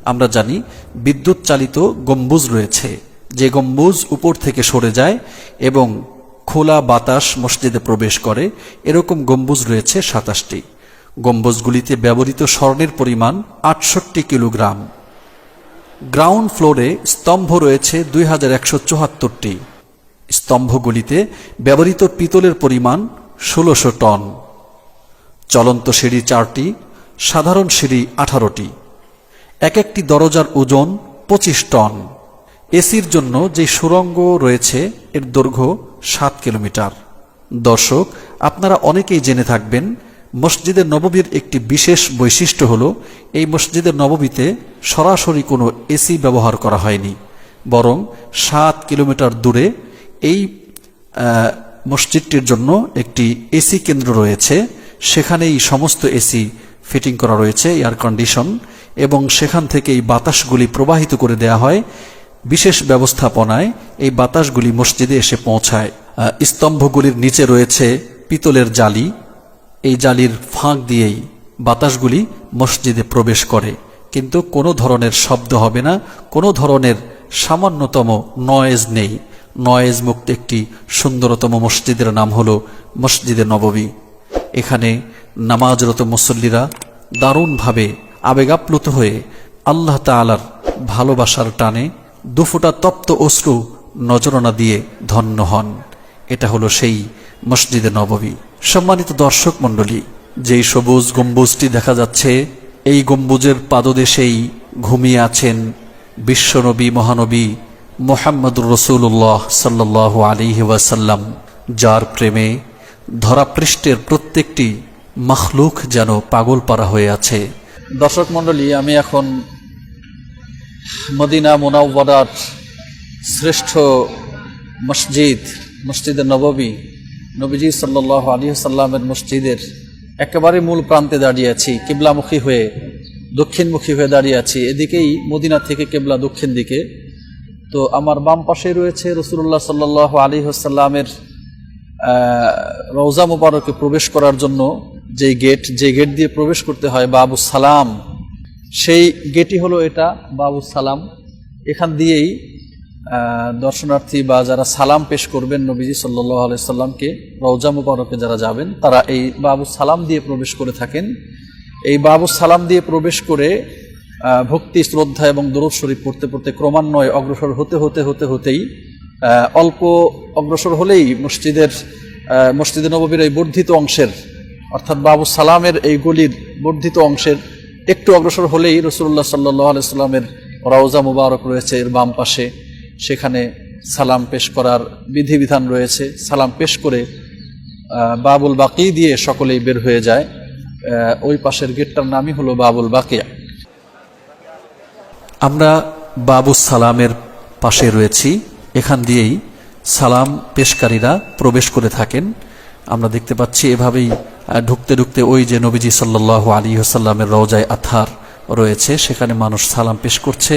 আমরা জানি বিদ্যুৎ চালিত গম্বুজ রয়েছে, যে গম্বুজ উপর থেকে সরে যায় এবং খোলা বাতাস মসজিদে প্রবেশ করে। এরকম গম্বুজ রয়েছে 27টি। গম্বুজগুলিতে ব্যবহৃত স্বর্ণের পরিমাণ 68 কিলোগ্রাম। গ্রাউন্ড ফ্লোরে স্তম্ভ রয়েছে 2174টি। স্তম্ভগুলিতে ব্যবহৃত পিতলের পরিমাণ 1600 টন। চলন্ত সিঁড়ি 4টি, সাধারণ সিঁড়ি 18টি। এক একটি দরজার ওজন 25 টন। এসির জন্য যে সুড়ঙ্গ রয়েছে এর দৈর্ঘ্য 7 কিলোমিটার। দর্শক, আপনারা অনেকেই জেনে থাকবেন মসজিদে নববীর একটি বিশেষ বৈশিষ্ট্য হলো এই মসজিদে নববীতে সরাসরি কোনো এসি ব্যবহার করা হয়নি, বরং 7 কিলোমিটার দূরে এই মসজিদটির জন্য একটি এসি কেন্দ্র রয়েছে। সেখানেই সমস্ত এসি ফিটিং করা রয়েছে, এয়ার কন্ডিশন, এবং সেখান থেকে এই বাতাসগুলি প্রবাহিত করে দেয়া হয়। বিশেষ ব্যবস্থাপনায় এই বাতাসগুলি মসজিদে এসে পৌঁছায়। স্তম্ভগুলির নিচে রয়েছে পিতলের জালি। এই জালির ফাঁক দিয়েই বাতাসগুলি মসজিদে প্রবেশ করে, কিন্তু কোনো ধরনের শব্দ হবে না, কোনো ধরনের সামান্যতম নয়েজ নেই। নয়েজ মুক্ত একটি সুন্দরতম মসজিদের নাম হলো মসজিদে নববী। এখানে নামাজরত মুসল্লিরা দারুণভাবে আবেগাপ্লুত হয়ে আল্লাহ তাআলার ভালোবাসার টানে দুফোঁটা তপ্ত অশ্রু নজরানা দিয়ে ধন্য হন। এটা হলো সেই মসজিদে নববী। সম্মানিত দর্শক মণ্ডলী, যেই সবুজ গম্বুজটি দেখা যাচ্ছে, এই গম্বুজের পাদদেশেই ঘুমিয়ে আছেন বিশ্বনবী মহানবী মুহাম্মদুর রাসূলুল্লাহ সাল্লাল্লাহু আলাইহি ওয়াসাল্লাম, যার প্রেমে ধরাপৃষ্ঠের প্রত্যেকটি মাখলুক যেন পাগলপারা হয়ে আছে। দর্শক মণ্ডলী, আমি এখন মদিনা মুনাওয়ারার শ্রেষ্ঠ মসজিদ, মসজিদে নববী, নবীজি সাল্লাল্লাহু আলাইহি ওয়াসাল্লামের মসজিদের একেবারে মূল প্রান্তে দাঁড়িয়ে আছি। কিবলামুখী হয়ে, দক্ষিণমুখী হয়ে দাঁড়িয়ে আছি। এদিকেই মদিনা থেকে কিবলা দক্ষিণ দিকে। তো আমার বাম পাশে রয়েছে রাসূলুল্লাহ সাল্লাল্লাহু আলাইহি ওয়াসাল্লামের রওজা মুবারকে প্রবেশ করার জন্য যে গেট দিয়ে প্রবেশ করতে হয়, বাবুস সালাম, সেই গেটই হলো এটা, বাবুস সালাম। এখান দিয়েই দর্শনার্থী বা যারা সালাম পেশ করবেন নবীজি সাল্লাল্লাহু আলাইহি সাল্লামকে, রওজা মুবারকে যারা যাবেন, তারা এই বাবুস সালাম দিয়ে প্রবেশ করে থাকেন। এই বাবুস সালাম দিয়ে প্রবেশ করে ভক্তি, শ্রদ্ধা এবং দরুদ শরীফ পড়তে পড়তে ক্রমান্বয়ে অগ্রসর হতেই অল্প অগ্রসর হলেই মসজিদে নববীর এই বর্ধিত অংশের, অর্থাৎ বাবুস সালামের এই গলির বর্ধিত অংশের একটু অগ্রসর হলেই রাসূলুল্লাহ সাল্লাল্লাহু আলাইহি সাল্লামের রওজা মুবারক রয়েছে এর বাম পাশে। সেখানে সালাম পেশ করার বিধিবিধান রয়েছে। সালাম পেশ করে বাবুল বাকি দিয়ে সকলেই বের হয়ে যায়। ওই পাশের গেটটার নামই হলো বাবুল বাকিয়া। আমরা বাবুস সালামের পাশে রয়েছি। এখান দিয়েই সালাম পেশকারীরা প্রবেশ করে থাকেন। আমরা দেখতে পাচ্ছি এভাবেই ঢুকতে ওই যে নবীজি সাল্লাল্লাহু আলাইহি ওয়াসাল্লামের রওজায়ে আতহার রয়েছে, সেখানে মানুষ সালাম পেশ করছে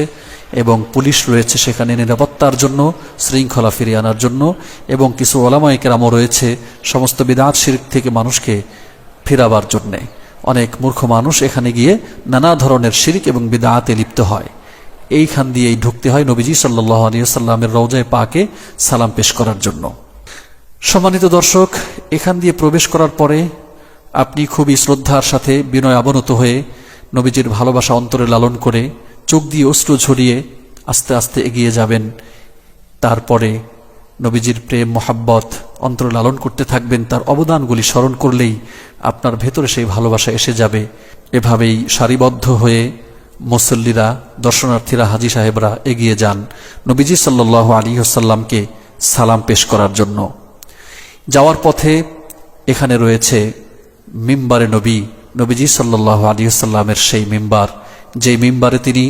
এবং পুলিশ রয়েছে সেখানে নিরাপত্তার জন্য, শৃঙ্খলা ফিরিয়ে আনার জন্য, এবং কিছু উলামায়ে কেরামও রয়েছে সমস্ত বিদআত শিরক থেকে মানুষকে ফিরাবার জন্যে। অনেক মূর্খ মানুষ এখানে গিয়ে নানা ধরনের শিরক এবং বিদআতে লিপ্ত হয়। এইখান দিয়েই ঢুকতে হয় নবীজি সাল্লাল্লাহু আলাইহি ওয়াসাল্লামের রওজায়ে পাকে সালাম পেশ করার জন্য। সম্মানিত দর্শক, এখান দিয়ে প্রবেশ করার পরে আপনি খুবই শ্রদ্ধার সাথে বিনয় অবনত হয়ে নবীজির ভালোবাসা অন্তরে লালন করে চোখ দিয়ে অশ্রু ঝরিয়ে আস্তে আস্তে এগিয়ে যাবেন। তারপরে নবীজির প্রেম মোহাব্বত অন্তরে লালন করতে থাকবেন। তার অবদানগুলি স্মরণ করলেই আপনার ভেতরে সেই ভালোবাসা এসে যাবে। এভাবেই সারিবদ্ধ হয়ে মুসল্লিরা, দর্শনার্থীরা, হাজী সাহেবরা এগিয়ে যান নবীজি সাল্লাল্লাহু আলাইহি ওয়াসাল্লামকে সালাম পেশ করার জন্য। যাওয়ার পথে এখানে রয়েছে মিম্বারে নবীজি সাল্লাল্লাহু আলাইহি ওয়াসাল্লামের সেই মিম্বার, যেই মিম্বারে তিনি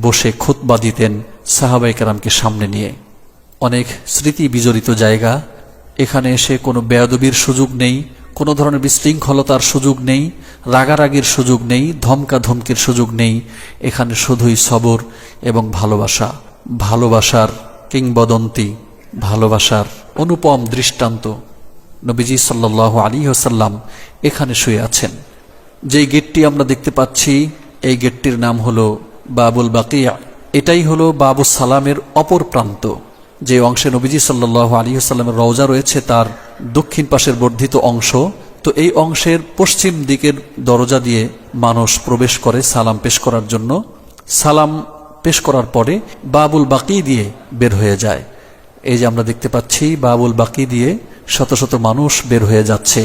বসে খুতবা দিতেন সাহাবায়ে কেরামকে সামনে নিয়ে। অনেক স্মৃতি বিজড়িত জায়গা। এখানে এসে কোনো বেয়াদবির সুযোগ নেই, কোনো ধরনের বিশৃঙ্খলতার সুযোগ নেই, রাগারাগির সুযোগ নেই, ধমকাধমকির সুযোগ নেই। এখানে শুধুই সবর এবং ভালোবাসা, ভালোবাসার কিংবদন্তি, ভালোবাসার অনুপম দৃষ্টান্ত। নবীজি সাল্লাল্লাহু আলাইহি ওয়াসাল্লাম এখানে শুয়ে আছেন। যেই গেটটি আমরা দেখতে পাচ্ছি, এই গেটটির নাম হলো বাবুল বাকিয়া, এটাই হলো বাবুস সালামের অপর প্রান্ত। যে অংশে নবীজি সাল্লাল্লাহু আলাইহি ওয়াসাল্লামের রওজা রয়েছে তার দক্ষিণ পাশের বর্ধিত অংশ, তো এই অংশের পশ্চিম দিকের দরজা দিয়ে মানুষ প্রবেশ করে সালাম পেশ করার জন্য। সালাম পেশ করার পরে বাবুল বাকি দিয়ে বের হয়ে যায়। এই যে আমরা দেখতে পাচ্ছি বাবুল বাকি দিয়ে শত শত মানুষ বের হয়ে যাচ্ছে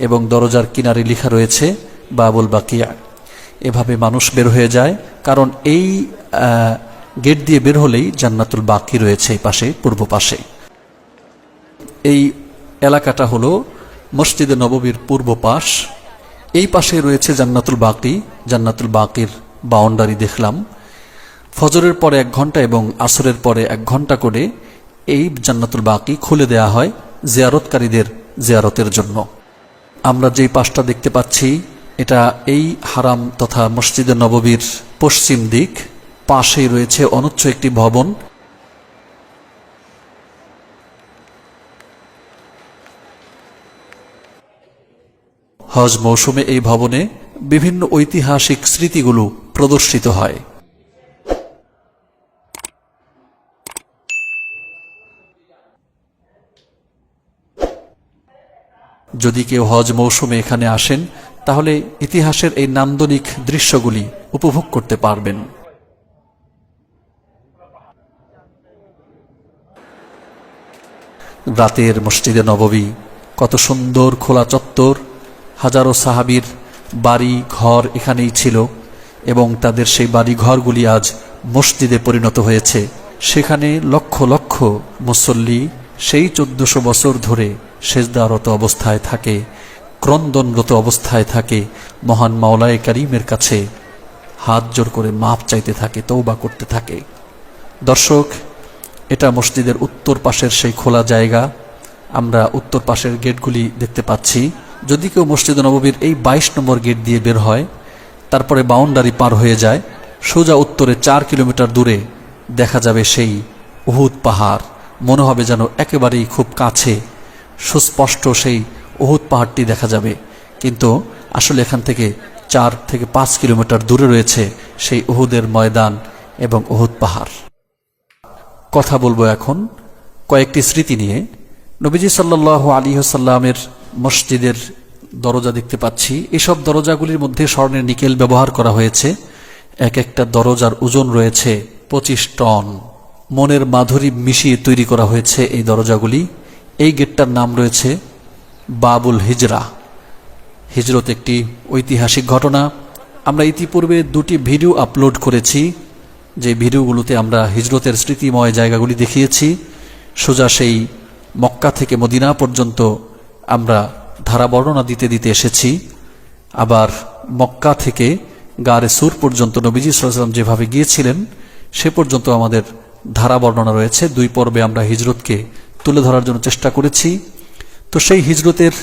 এবং দরজার কিনারে লেখা রয়েছে বাবুল বাকিয়া। এভাবে মানুষ বের হয়ে যায়, কারণ এই গেট দিয়ে বের হলেই জান্নাতুল বাকি রয়েছে এই পাশে, পূর্ব পাশে। এই এলাকাটা হলো মসজিদে নববীর পূর্ব পাশ। এই পাশে রয়েছে জান্নাতুল বাকি। জান্নাতুল বাকির বাউন্ডারি দেখলাম। ফজরের পরে 1 ঘন্টা এবং আসরের পরে 1 ঘন্টা করে এই জান্নাতুল বাকি খুলে দেয়া হয় জিয়ারতকারীদের জিয়ারতের জন্য। আমরা যেই পাশটা দেখতে পাচ্ছি এটা এই হারাম তথা মসজিদে নববীর পশ্চিম দিক। পাশেই রয়েছে অনুচ্চ একটি ভবন। হজ মৌসুমে এই ভবনে বিভিন্ন ঐতিহাসিক স্মৃতিগুলো প্রদর্শিত হয়। যদি কেউ হজ মৌসুমে এখানে আসেন তাহলে ইতিহাসের এই নান্দনিক দৃশ্যগুলি উপভোগ করতে পারবেন। রাতের মসজিদে নববী, কত সুন্দর খোলা চত্বর, হাজারো সাহাবীর বাড়ি ঘর এখানেই ছিল এবং তাদের সেই বাড়ি ঘরগুলি আজ মসজিদে পরিণত হয়েছে। সেখানে লক্ষ লক্ষ মুসল্লি সেই 1400 বছর ধরে সেজদারত অবস্থায় থাকে, ক্রন্দনরত অবস্থায় থাকে, মহান মাওলায়ে কারীমের কাছে হাত জোড় করে মাপ চাইতে থাকে, তওবা করতে থাকে। দর্শক, এটা মসজিদের উত্তর পাশের সেই খোলা জায়গা। আমরা উত্তর পাশের গেটগুলি দেখতে পাচ্ছি। যদি কেউ মসজিদে নববীর এই 22 নম্বর গেট দিয়ে বের হয়, তারপরে বাউন্ডারি পার হয়ে যায়, সোজা উত্তরে 4 কিলোমিটার দূরে দেখা যাবে সেই উহুদ পাহাড়। মনে হবে যেন একেবারেই খুব কাছে, সুস্পষ্ট সেই উহুদ পাহাড়টি দেখা যাবে, কিন্তু আসলে এখান থেকে 4 থেকে 5 কিলোমিটার দূরে রয়েছে সেই উহুদের ময়দান এবং উহুদ পাহাড়। কথা বলবো এখন কয়েকটি স্মৃতি নিয়ে। নবীজি সাল্লাল্লাহু আলাইহি ওয়াসাল্লামের মসজিদের দরজা দেখতে পাচ্ছি। এসব দরজাগুলির মধ্যে স্বর্ণের নিকেল ব্যবহার করা হয়েছে। এক একটা দরজার ওজন রয়েছে 25 টন। মনের মাধুরী মিশিয়ে তৈরি করা হয়েছে এই দরজাগুলি। এই গেটটার নাম রয়েছে বাবুল হিজরা। হিজরত একটি ঐতিহাসিক ঘটনা। আমরা ইতিপূর্বে 2টি ভিডিও আপলোড করেছি, যে ভিডিওগুলোতে আমরা হিজরতের স্মৃতিময় জায়গাগুলি দেখিয়েছি। সোজা সেই মক্কা থেকে মদিনা পর্যন্ত আমরা ধারা বর্ণনা দিতে দিতে এসেছি। আবার মক্কা থেকে গারে সুর পর্যন্ত নবীজি সাল্লাল্লাহু আলাইহি ওয়াসাল্লাম যেভাবে গিয়েছিলেন সে পর্যন্ত আমাদের ধারা বর্ণনা রয়েছে। 2 পর্বে আমরা হিজরতকে তুলে ধরার জন্য চেষ্টা করেছি। তো সেই হিজরতের